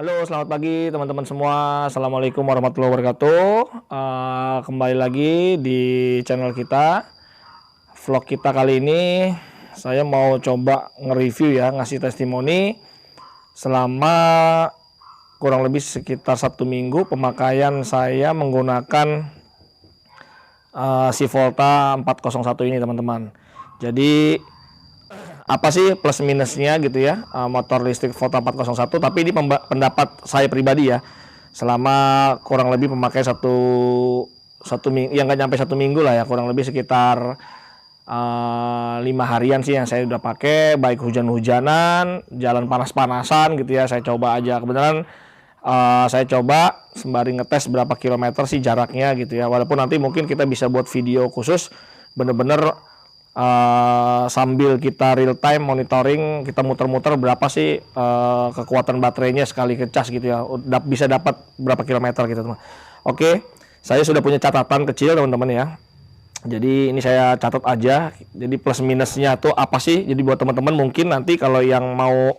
Halo, selamat pagi teman-teman semua. Assalamualaikum warahmatullahi wabarakatuh. Kembali lagi di channel kita. Vlog kita kali ini, saya mau coba nge-review ya, ngasih testimoni selama kurang lebih sekitar 1 minggu pemakaian saya menggunakan si Volta 401 ini teman-teman. Jadi apa sih plus minusnya gitu ya, motor listrik Volta 401, tapi ini pendapat saya pribadi ya, selama kurang lebih memakai satu minggu, yang nggak nyampe 1 minggu lah ya, kurang lebih sekitar 5 harian sih yang saya udah pakai, baik hujan-hujanan, jalan panas-panasan gitu ya, saya coba aja. Kebetulan saya coba sembari ngetes berapa kilometer sih jaraknya gitu ya, walaupun nanti mungkin kita bisa buat video khusus bener-bener sambil kita real time monitoring, kita muter-muter berapa sih kekuatan baterainya sekali ngecas gitu ya, bisa dapat berapa kilometer gitu teman. Oke, saya sudah punya catatan kecil teman-teman ya, jadi ini saya catat aja, jadi plus minusnya tuh apa sih. Jadi buat teman-teman mungkin nanti kalau yang mau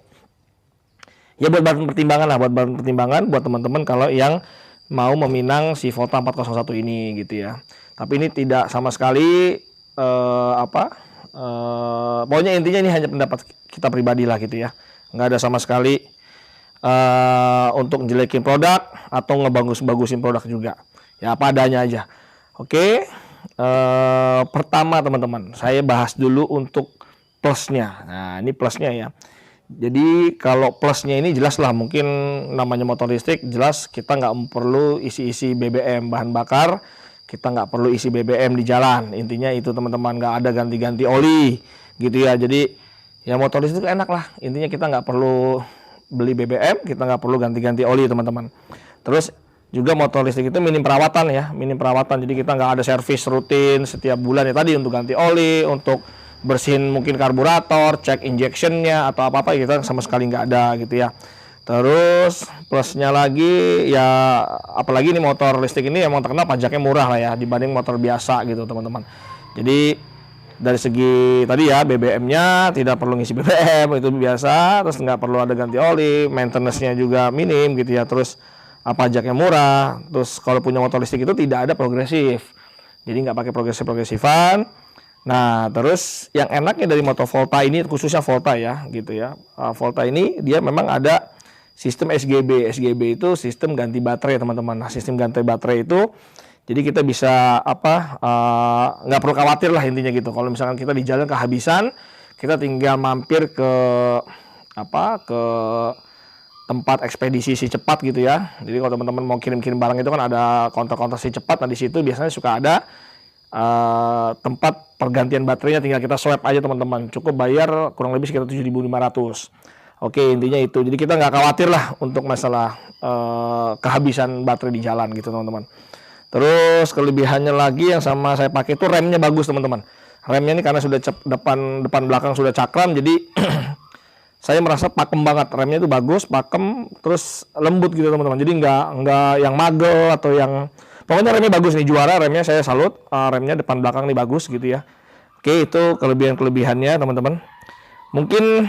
ya, buat bahan pertimbangan lah, buat bahan pertimbangan buat teman-teman kalau yang mau meminang si Volta 401 ini gitu ya. Tapi ini tidak sama sekali pokoknya intinya ini hanya pendapat kita pribadi lah gitu ya, nggak ada sama sekali untuk ngejelekin produk atau ngebagus-bagusin produk juga ya, apa adanya aja. Oke, pertama teman-teman, saya bahas dulu untuk plusnya. Nah, ini plusnya ya. Jadi kalau plusnya ini jelas lah, mungkin namanya motor listrik, jelas kita nggak perlu isi-isi BBM bahan bakar, kita nggak perlu isi BBM di jalan. Intinya itu teman-teman, nggak ada ganti-ganti oli gitu ya. Jadi ya motor listrik enak lah, intinya kita nggak perlu beli BBM, kita nggak perlu ganti-ganti oli teman-teman. Terus juga motor listrik itu minim perawatan ya, minim perawatan. Jadi kita nggak ada servis rutin setiap bulan ya, tadi untuk ganti oli, untuk bersihin mungkin karburator, cek injectionnya atau apa-apa, kita sama sekali nggak ada gitu ya. Terus plusnya lagi ya, apalagi ini motor listrik ini emang terkenal pajaknya murah lah ya dibanding motor biasa gitu teman-teman. Jadi dari segi tadi ya, BBM-nya tidak perlu ngisi BBM, itu biasa. Terus nggak perlu ada ganti oli, maintenance-nya juga minim gitu ya. Terus pajaknya murah. Terus kalau punya motor listrik itu tidak ada progresif, jadi nggak pakai progresifan. Nah, terus yang enaknya dari motor Volta ini, khususnya Volta ya gitu ya, Volta ini dia memang ada sistem SGB. SGB itu sistem ganti baterai teman-teman. Nah, sistem ganti baterai itu jadi kita bisa nggak perlu khawatir lah intinya gitu. Kalau misalkan kita di jalan kehabisan, kita tinggal mampir ke ke tempat ekspedisi si cepat gitu ya. Jadi kalau teman-teman mau kirim-kirim barang itu kan ada counter-counter si cepat. Nah, di situ biasanya suka ada tempat pergantian baterainya, tinggal kita swipe aja teman-teman, cukup bayar kurang lebih sekitar 7.500. Oke, intinya itu, jadi kita nggak khawatir lah untuk masalah kehabisan baterai di jalan gitu teman-teman. Terus kelebihannya lagi yang sama saya pakai itu remnya bagus teman-teman. Remnya ini karena sudah depan belakang sudah cakram, jadi saya merasa pakem banget, remnya itu bagus, pakem, terus lembut gitu teman-teman. Jadi nggak yang magel atau yang, pokoknya remnya bagus nih, juara remnya, saya salut. Remnya depan belakang nih bagus gitu ya. Oke, itu kelebihannya teman-teman. Mungkin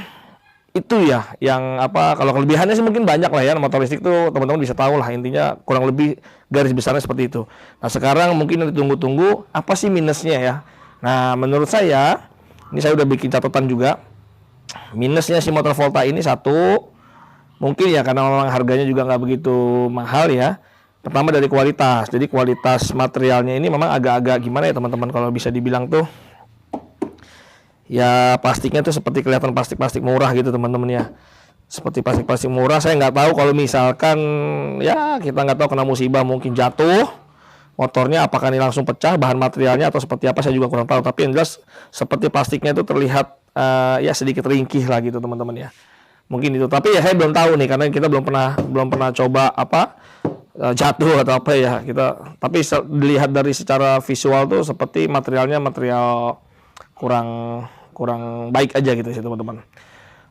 itu ya yang kalau kelebihannya sih mungkin banyak lah ya, motor listrik tuh teman-teman bisa tahu lah, intinya kurang lebih garis besarnya seperti itu. Nah, sekarang mungkin ditunggu-tunggu apa sih minusnya ya. Nah, menurut saya ini saya udah bikin catatan juga. Minusnya si motor Volta ini satu, mungkin ya karena memang harganya juga nggak begitu mahal ya. Pertama dari kualitas. Jadi kualitas materialnya ini memang agak-agak gimana ya teman-teman, kalau bisa dibilang tuh ya plastiknya tuh seperti kelihatan plastik-plastik murah gitu teman-teman ya. Seperti plastik-plastik murah. Saya nggak tahu kalau misalkan ya, kita nggak tahu kena musibah mungkin jatuh motornya, apakah ini langsung pecah bahan materialnya atau seperti apa, saya juga kurang tahu. Tapi yang jelas seperti plastiknya itu terlihat ya sedikit ringkih lah gitu teman-teman ya. Mungkin itu. Tapi ya saya belum tahu nih, karena kita belum pernah coba jatuh atau apa ya kita. Tapi dilihat dari secara visual tuh seperti materialnya material kurang baik aja gitu sih teman-teman.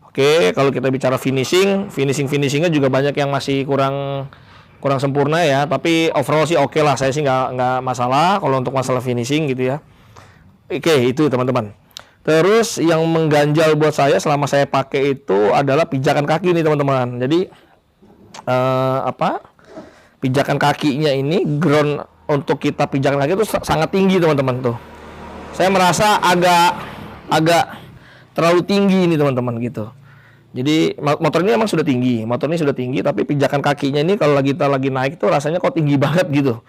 Oke, kalau kita bicara finishingnya juga banyak yang masih kurang sempurna ya. Tapi overall sih oke lah, saya sih nggak masalah kalau untuk masalah finishing gitu ya. Oke, itu teman-teman. Terus yang mengganjal buat saya selama saya pakai itu adalah pijakan kaki nih teman-teman. Jadi pijakan kakinya ini, ground untuk kita pijakan kaki itu sangat tinggi teman-teman tuh. Saya merasa agak terlalu tinggi ini teman-teman gitu. Jadi motor ini emang sudah tinggi, tapi pijakan kakinya ini kalau kita lagi naik tuh rasanya kok tinggi banget gitu.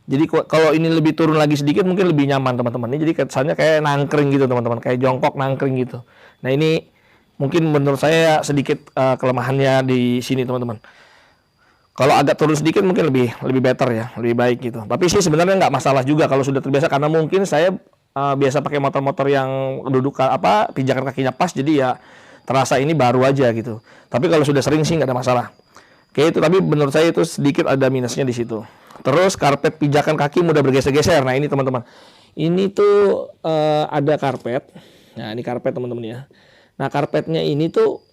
Jadi kalau ini lebih turun lagi sedikit mungkin lebih nyaman teman-teman. Ini jadi kesannya kayak nangkring gitu teman-teman, kayak jongkok nangkring gitu. Nah ini mungkin menurut saya sedikit kelemahannya di sini teman-teman. Kalau agak turun sedikit mungkin lebih better ya, lebih baik gitu. Tapi sih sebenarnya nggak masalah juga kalau sudah terbiasa, karena mungkin saya biasa pakai motor-motor yang duduk pijakan kakinya pas, jadi ya terasa ini baru aja gitu. Tapi kalau sudah sering sih nggak ada masalah. Oke itu, tapi menurut saya itu sedikit ada minusnya di situ. Terus karpet pijakan kaki mudah bergeser-geser. Nah ini teman-teman, ini tuh ada karpet. Nah ini karpet teman-teman ya. Nah karpetnya ini tuh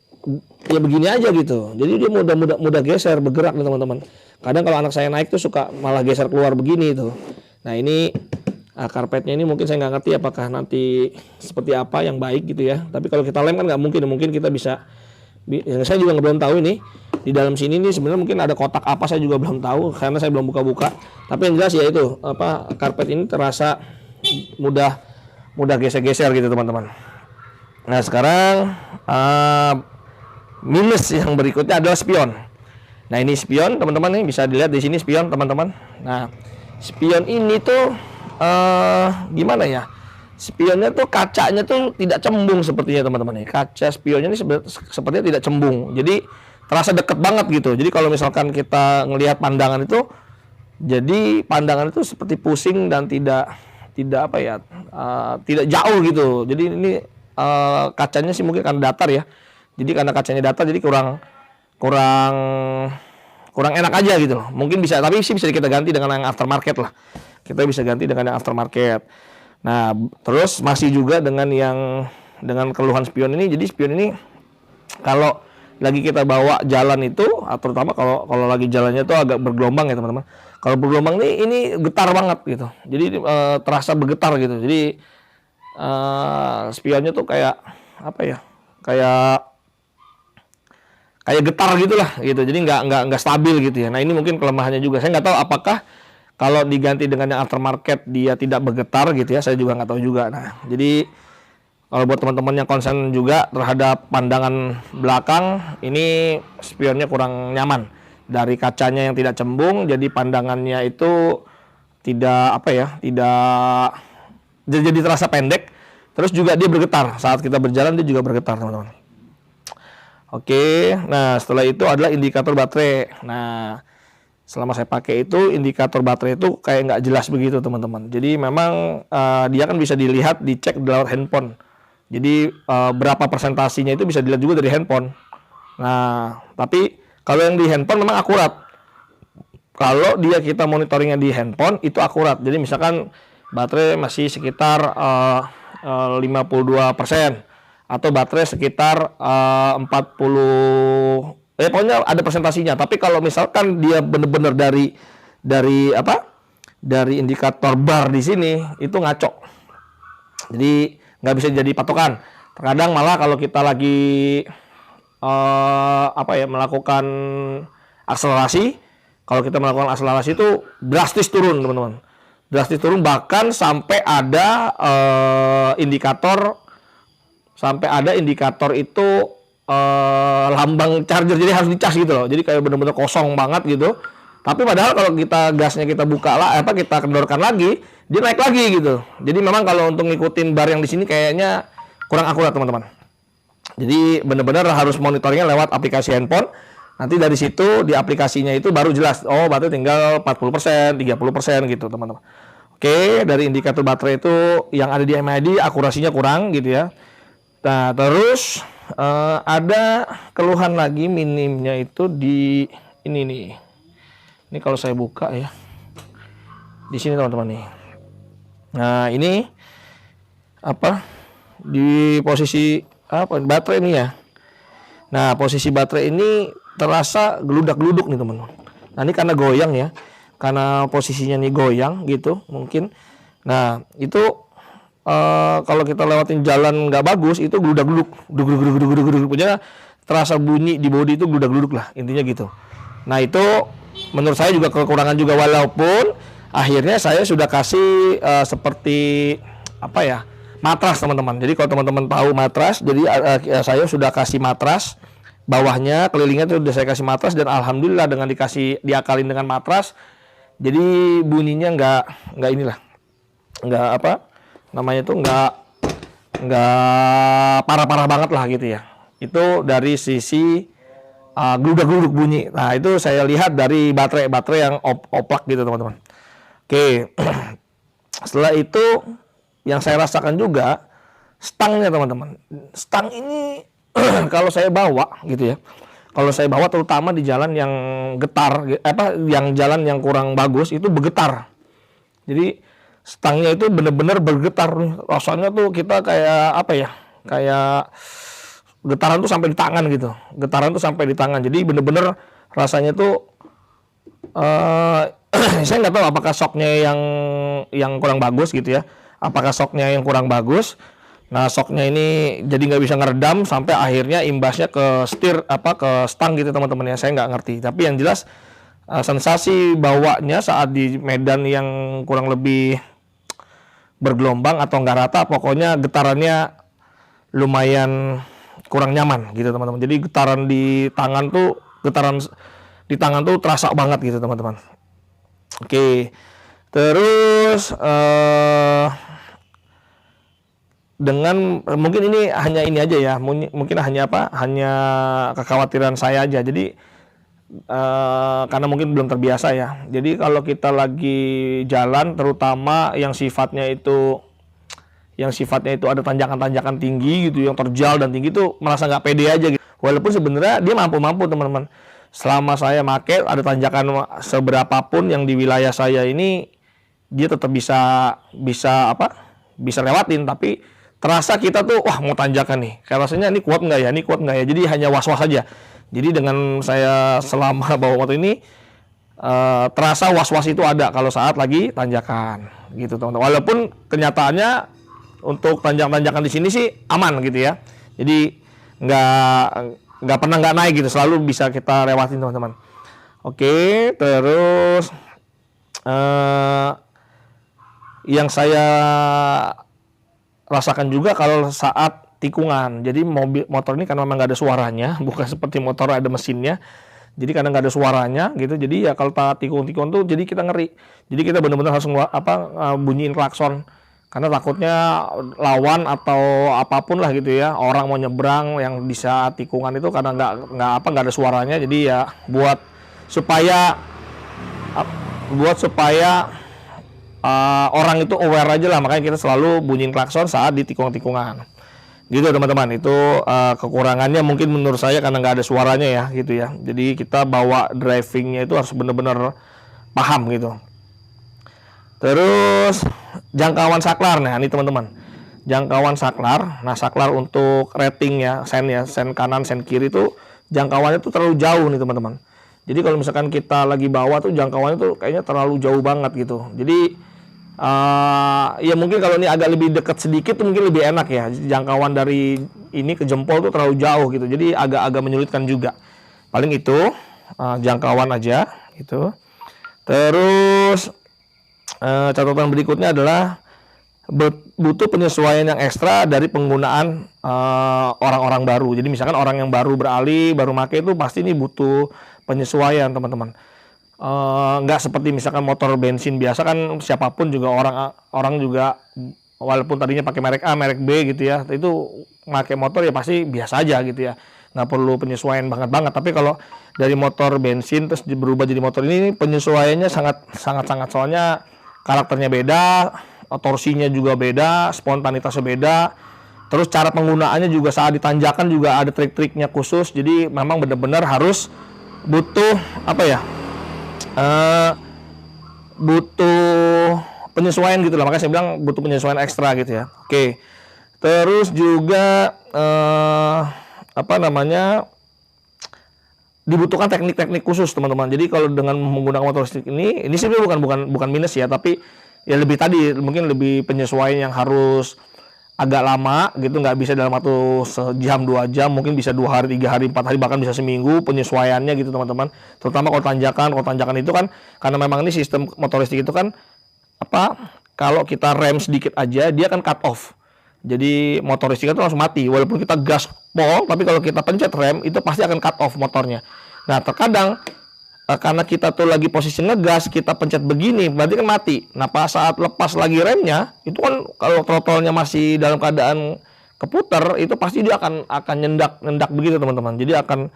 ya begini aja gitu. Jadi dia mudah geser, bergerak nih teman-teman. Kadang kalau anak saya naik tuh suka malah geser keluar begini tuh. Nah ini karpetnya ini mungkin saya nggak ngerti apakah nanti seperti apa yang baik gitu ya. Tapi kalau kita lem kan nggak mungkin kita bisa. Yang saya juga belum tahu ini di dalam sini nih sebenarnya mungkin ada kotak apa, saya juga belum tahu karena saya belum buka-buka. Tapi yang jelas ya itu karpet ini terasa mudah geser-geser gitu teman-teman. Nah sekarang minus yang berikutnya adalah spion. Nah ini spion teman-teman, nih bisa dilihat di sini spion teman-teman. Nah spion ini tuh gimana ya? Spionnya tuh kacanya tuh tidak cembung sepertinya teman-teman. Kaca spionnya ini sepertinya tidak cembung. Jadi terasa deket banget gitu. Jadi kalau misalkan kita ngelihat pandangan itu, jadi pandangan itu seperti pusing dan tidak tidak jauh gitu. Jadi ini kacanya sih mungkin karena datar ya. Jadi karena kacanya datar jadi kurang enak aja gitu loh. Mungkin bisa, tapi sih bisa kita ganti dengan yang aftermarket lah. Kita bisa ganti dengan yang aftermarket. Nah, terus masih juga dengan keluhan spion ini. Jadi spion ini kalau lagi kita bawa jalan itu, terutama kalau lagi jalannya itu agak bergelombang ya teman-teman. Kalau bergelombang ini getar banget gitu. Jadi terasa bergetar gitu. Jadi spionnya tuh kayak apa ya? Kayak getar gitulah gitu. Jadi nggak stabil gitu ya. Nah, ini mungkin kelemahannya juga. Saya nggak tahu apakah kalau diganti dengan yang aftermarket dia tidak bergetar gitu ya, saya juga nggak tahu juga. Nah, jadi kalau buat teman-teman yang concern juga terhadap pandangan belakang, ini spionnya kurang nyaman. Dari kacanya yang tidak cembung, jadi pandangannya itu tidak jadi terasa pendek. Terus juga dia bergetar, saat kita berjalan dia juga bergetar teman-teman. Oke, nah setelah itu adalah indikator baterai. Nah, selama saya pakai itu indikator baterai itu kayak nggak jelas begitu teman-teman. Jadi memang dia kan bisa dilihat, dicek lewat handphone. Jadi berapa persentasinya itu bisa dilihat juga dari handphone. Nah tapi kalau yang di handphone memang akurat. Kalau kita monitoringnya di handphone itu akurat. Jadi misalkan baterai masih sekitar 52% atau baterai sekitar 40. Pokoknya ada presentasinya. Tapi kalau misalkan dia benar-benar dari indikator bar di sini itu ngaco. Jadi nggak bisa jadi patokan. Terkadang malah kalau kita lagi melakukan akselerasi, kalau kita melakukan akselerasi itu drastis turun teman-teman. Drastis turun, bahkan sampai ada indikator itu lambang charger, jadi harus dicas gitu loh. Jadi kayak bener-bener kosong banget gitu. Tapi padahal kalau kita gasnya kita buka lah, kita kendorkan lagi, dia naik lagi gitu. Jadi memang kalau untuk ngikutin bar yang di sini kayaknya kurang akurat teman-teman. Jadi bener-bener harus monitoringnya lewat aplikasi handphone. Nanti dari situ di aplikasinya itu baru jelas. Oh, baterai tinggal 40%, 30% gitu teman-teman. Oke, dari indikator baterai itu yang ada di MID akurasinya kurang gitu ya. Nah, terus ada keluhan lagi minimnya itu di ini nih. Ini kalau saya buka ya. Di sini teman-teman nih. Nah, ini di posisi baterai ini ya. Nah, posisi baterai ini terasa geludak-geluduk nih teman-teman. Nah, ini karena goyang ya. Karena posisinya nih goyang gitu mungkin. Nah, itu kalau kita lewatin jalan nggak bagus itu geludak-geluduk, punya terasa bunyi di bodi itu geludak-geluduk lah, intinya gitu. Nah itu menurut saya juga kekurangan juga, walaupun akhirnya saya sudah kasih seperti apa ya, matras teman-teman. Jadi kalau teman-teman tahu matras, jadi saya sudah kasih matras bawahnya, kelilingnya itu udah saya kasih matras, dan alhamdulillah dengan diakalin dengan matras, jadi bunyinya nggak inilah, nggak apa namanya tuh, nggak parah-parah banget lah gitu ya. Itu dari sisi gludak-gluduk bunyi. Nah itu saya lihat dari baterai yang oplak gitu teman-teman. Oke. Setelah itu yang saya rasakan juga stangnya teman-teman. Stang ini kalau saya bawa gitu ya, kalau saya bawa terutama di jalan yang getar, yang jalan yang kurang bagus itu bergetar. Jadi stangnya itu benar-benar bergetar. Rasanya tuh kita kayak apa ya, kayak getaran tuh sampai di tangan gitu. Getaran tuh sampai di tangan. Jadi bener-bener rasanya tuh saya nggak tahu apakah shocknya yang kurang bagus gitu ya. Apakah shocknya yang kurang bagus. Nah shocknya ini jadi nggak bisa ngeredam sampai akhirnya imbasnya ke ke stang gitu teman-teman ya. Saya nggak ngerti. Tapi yang jelas sensasi bawanya saat di medan yang kurang lebih bergelombang atau nggak rata, pokoknya getarannya lumayan kurang nyaman gitu teman-teman. Jadi getaran di tangan tuh terasa banget gitu teman-teman. Oke. Terus dengan mungkin ini hanya ini aja ya. Mungkin hanya kekhawatiran saya aja. Jadi karena mungkin belum terbiasa ya. Jadi kalau kita lagi jalan, terutama yang sifatnya itu ada tanjakan-tanjakan tinggi gitu, yang terjal dan tinggi, tuh merasa nggak pede aja gitu. Walaupun sebenarnya dia mampu teman-teman. Selama saya make ada tanjakan seberapapun yang di wilayah saya ini, dia tetap bisa lewatin. Tapi terasa kita tuh wah mau tanjakan nih, kayak rasanya ini kuat nggak ya, jadi hanya was-was aja. Jadi dengan saya selama bawa motor ini terasa was-was itu ada kalau saat lagi tanjakan gitu teman-teman. Walaupun kenyataannya untuk tanjakan-tanjakan di sini sih aman gitu ya. Jadi nggak pernah nggak naik gitu, selalu bisa kita lewatin teman-teman. Oke, terus yang saya rasakan juga kalau saat tikungan. Jadi motor ini karena memang nggak ada suaranya, bukan seperti motor ada mesinnya. Jadi karena nggak ada suaranya gitu, jadi ya kalau tikung-tikung tuh jadi kita ngeri. Jadi kita benar-benar harus bunyiin klakson. Karena takutnya lawan atau apapun lah gitu ya, orang mau nyebrang yang bisa tikungan itu karena nggak ada suaranya. Jadi ya buat supaya orang itu aware aja lah, makanya kita selalu bunyiin klakson saat di tikungan gitu teman-teman. Itu kekurangannya mungkin menurut saya karena nggak ada suaranya ya gitu ya. Jadi kita bawa drivingnya itu harus benar-benar paham gitu. Terus jangkauan saklar, nah ini teman-teman, jangkauan saklar. Nah saklar untuk rating ya, sen kanan, sen kiri tuh jangkauannya tuh terlalu jauh nih teman-teman. Jadi kalau misalkan kita lagi bawa tuh jangkauannya tuh kayaknya terlalu jauh banget gitu. Jadi ya mungkin kalau ini agak lebih dekat sedikit tuh mungkin lebih enak ya. Jangkauan dari ini ke jempol tuh terlalu jauh gitu. Jadi agak menyulitkan juga. Paling itu jangkauan aja gitu. Terus catatan berikutnya adalah butuh penyesuaian yang ekstra dari penggunaan orang-orang baru. Jadi misalkan orang yang baru beralih, baru make itu pasti ini butuh penyesuaian teman-teman. Nggak seperti misalkan motor bensin biasa kan, siapapun juga orang juga walaupun tadinya pakai merek A, merek B gitu ya, itu pakai motor ya pasti biasa aja gitu ya, nggak perlu penyesuaian banget. Tapi kalau dari motor bensin terus berubah jadi motor ini penyesuaiannya sangat soalnya karakternya beda, torsinya juga beda, spontanitasnya beda. Terus cara penggunaannya juga saat ditanjakan juga ada trik-triknya khusus. Jadi memang benar-benar harus butuh butuh penyesuaian gitu lah. Makanya saya bilang butuh penyesuaian ekstra gitu ya. Oke. Terus juga dibutuhkan teknik-teknik khusus teman-teman. Jadi kalau dengan menggunakan motor listrik ini sebenarnya bukan minus ya, tapi ya lebih tadi mungkin lebih penyesuaian yang harus agak lama gitu, nggak bisa dalam waktu sejam 2 jam, mungkin bisa 2 hari, 3 hari, 4 hari, bahkan bisa seminggu penyesuaiannya gitu teman-teman. Terutama kalau tanjakan itu kan, karena memang ini sistem motoristik itu kan kalau kita rem sedikit aja dia kan cut off. Jadi motoristik itu langsung mati, walaupun kita gas pol, tapi kalau kita pencet rem itu pasti akan cut off motornya. Nah terkadang karena kita tuh lagi posisi ngegas, kita pencet begini, berarti kan mati. Nah pas saat lepas lagi remnya, itu kan kalau throttle-nya masih dalam keadaan keputar, itu pasti dia akan nyendak begitu teman-teman. Jadi akan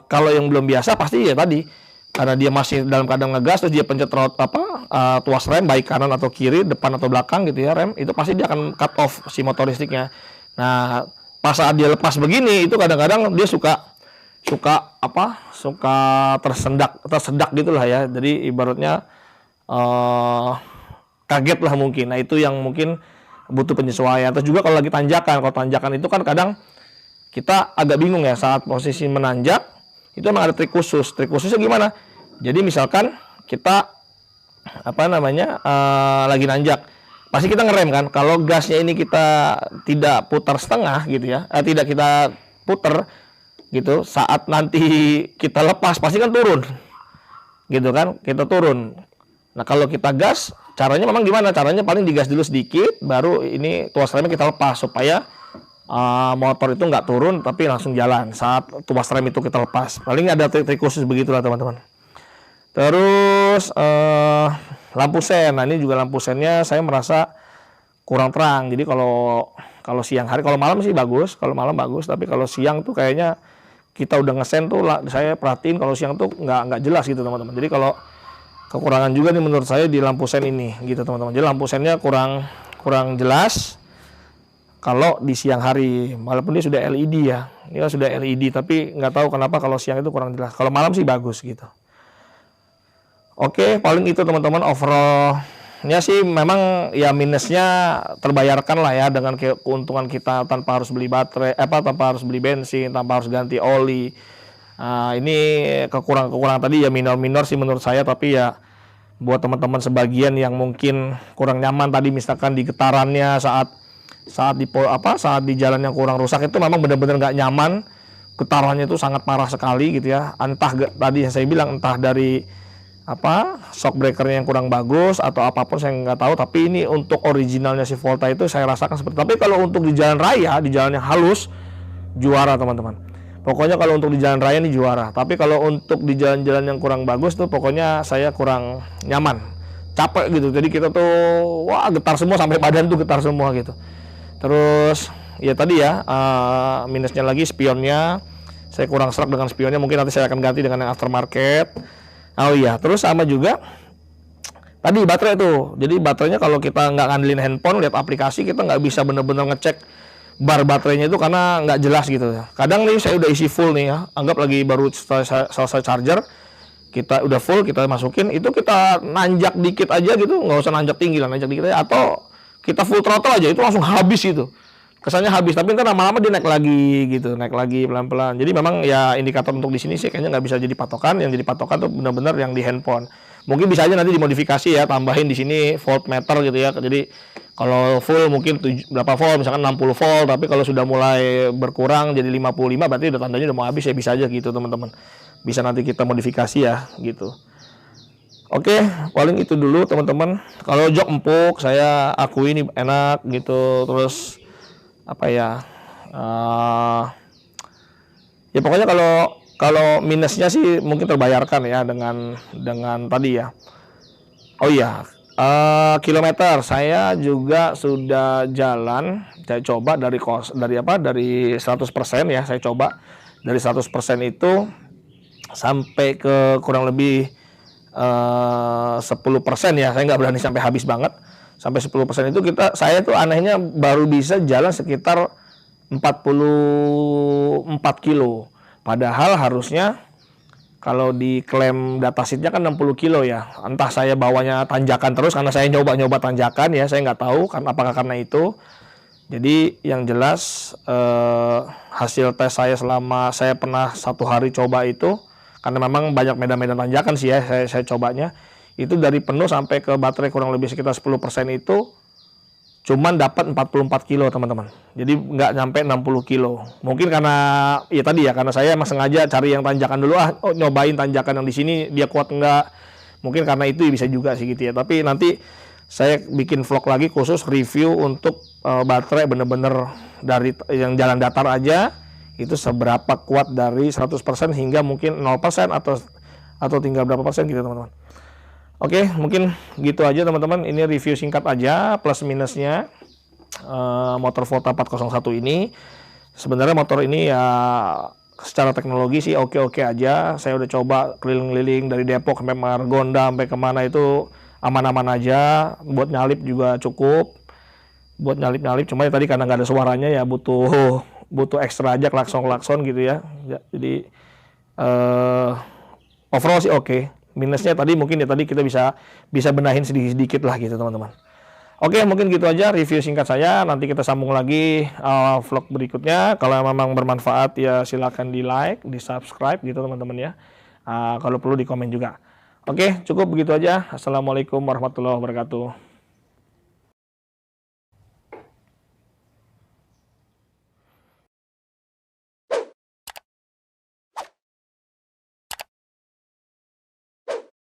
kalau yang belum biasa pasti ya tadi, karena dia masih dalam keadaan ngegas, terus dia pencet tuas rem baik kanan atau kiri, depan atau belakang gitu ya rem, itu pasti dia akan cut off si motoristiknya. Nah pas saat dia lepas begini, itu kadang-kadang dia suka tersedak gitulah ya. Jadi ibaratnya kaget lah mungkin. Nah itu yang mungkin butuh penyesuaian. Terus juga kalau tanjakan itu kan kadang kita agak bingung ya saat posisi menanjak. Itu memang ada trik khusus. Trik khususnya gimana? Jadi misalkan kita lagi nanjak, pasti kita ngerem kan. Kalau gasnya ini kita tidak putar setengah gitu ya, tidak kita putar gitu, saat nanti kita lepas pasti kan turun gitu kan, kita turun. Nah kalau kita gas, caranya memang gimana? Caranya paling digas dulu sedikit, baru ini tuas remnya kita lepas supaya motor itu nggak turun tapi langsung jalan saat tuas rem itu kita lepas. Paling ada trik khusus begitulah teman-teman. Terus lampu sen. Nah ini juga lampu sennya saya merasa kurang terang. Jadi kalau siang hari, kalau malam sih bagus, tapi kalau siang tuh kayaknya kita udah ngesen tuh saya perhatiin kalau siang tuh nggak jelas gitu teman-teman. Jadi kalau kekurangan juga nih menurut saya di lampu sen ini gitu teman-teman. Jadi lampu sennya kurang jelas kalau di siang hari, walaupun dia sudah LED ya. Ini kan sudah LED tapi nggak tahu kenapa kalau siang itu kurang jelas. Kalau malam sih bagus gitu. Oke, paling itu teman-teman overallnya sih memang ya minusnya terbayarkan lah ya dengan keuntungan kita tanpa harus beli baterai, tanpa harus beli bensin, tanpa harus ganti oli. Ini kekurangan tadi ya minor sih menurut saya, tapi ya buat teman-teman sebagian yang mungkin kurang nyaman tadi misalkan di getarannya saat di jalan yang kurang rusak itu memang benar-benar nggak nyaman, getarannya itu sangat parah sekali gitu ya. Tadi yang saya bilang entah dari shock breakernya yang kurang bagus atau apapun saya nggak tahu, tapi ini untuk originalnya si Volta itu saya rasakan seperti. Tapi kalau untuk di jalan raya, di jalan yang halus, juara teman-teman. Pokoknya kalau untuk di jalan raya ini juara. Tapi kalau untuk di jalan-jalan yang kurang bagus tuh pokoknya saya kurang nyaman, capek gitu. Jadi kita tuh getar semua, sampai badan tuh getar semua gitu. Terus ya tadi ya minusnya lagi spionnya, saya kurang serak dengan spionnya. Mungkin nanti saya akan ganti dengan yang aftermarket. Oh iya, terus sama juga tadi baterai tuh. Jadi baterainya kalau kita nggak ngandelin handphone, lihat aplikasi, kita nggak bisa bener-bener ngecek bar baterainya itu karena nggak jelas gitu. Kadang nih saya udah isi full nih ya, anggap lagi baru selesai charger, kita udah full, kita masukin, itu kita nanjak dikit aja gitu, nggak usah nanjak tinggi lah, nanjak dikit aja, atau kita full throttle aja itu langsung habis gitu. Kesannya habis, tapi ntar lama-lama dia naik lagi pelan-pelan. Jadi memang ya indikator untuk di sini sih kayaknya nggak bisa jadi patokan. Yang jadi patokan tuh benar-benar yang di handphone. Mungkin bisa aja nanti dimodifikasi ya, tambahin di sini voltmeter gitu ya. Jadi kalau full mungkin berapa volt, misalkan 60 volt, tapi kalau sudah mulai berkurang jadi 55, berarti udah tandanya udah mau habis ya, bisa aja gitu teman-teman. Bisa nanti kita modifikasi ya gitu. Oke, paling itu dulu teman-teman. Kalau jok empuk, saya akui ini enak gitu. Terus ya pokoknya kalau minusnya sih mungkin terbayarkan ya dengan tadi ya. Oh iya, kilometer saya juga sudah jalan, saya coba dari 100% ya, saya coba dari 100% itu sampai ke kurang lebih 10% ya, saya nggak berani sampai habis banget. Sampai 10% itu saya tuh anehnya baru bisa jalan sekitar 44 kilo. Padahal harusnya kalau diklaim datasheetnya kan 60 kilo ya. Entah saya bawanya tanjakan terus karena saya nyoba tanjakan ya, saya nggak tahu kan apakah karena itu. Jadi yang jelas hasil tes saya selama saya pernah 1 hari coba itu, karena memang banyak medan-medan tanjakan sih ya saya cobanya. Itu dari penuh sampai ke baterai kurang lebih sekitar 10% itu cuman dapat 44 kilo teman-teman. Jadi nggak nyampe 60 kilo. Mungkin karena ya tadi ya, karena saya emang sengaja cari yang tanjakan dulu, nyobain tanjakan yang di sini dia kuat enggak. Mungkin karena itu bisa juga sih gitu ya. Tapi nanti saya bikin vlog lagi khusus review untuk baterai bener-bener dari yang jalan datar aja itu seberapa kuat dari 100% hingga mungkin 0% atau tinggal berapa persen gitu teman-teman. Oke, mungkin gitu aja teman-teman. Ini review singkat aja plus minusnya motor Volta 401 ini. Sebenarnya motor ini ya secara teknologi sih oke-oke aja. Saya udah coba keliling-keliling dari Depok sampai Margonda sampai kemana itu aman-aman aja. Buat nyalip juga cukup. Buat nyalip-nyalip, cuma ya tadi karena nggak ada suaranya ya butuh ekstra aja klakson gitu ya. Jadi overall sih oke. Minusnya tadi mungkin ya tadi kita bisa benahin sedikit-sedikit lah gitu teman-teman. Oke, mungkin gitu aja review singkat saya. Nanti kita sambung lagi vlog berikutnya. Kalau memang bermanfaat ya silakan di like, di subscribe gitu teman-teman ya. Kalau perlu di komen juga. Oke, cukup begitu aja. Assalamualaikum warahmatullahi wabarakatuh.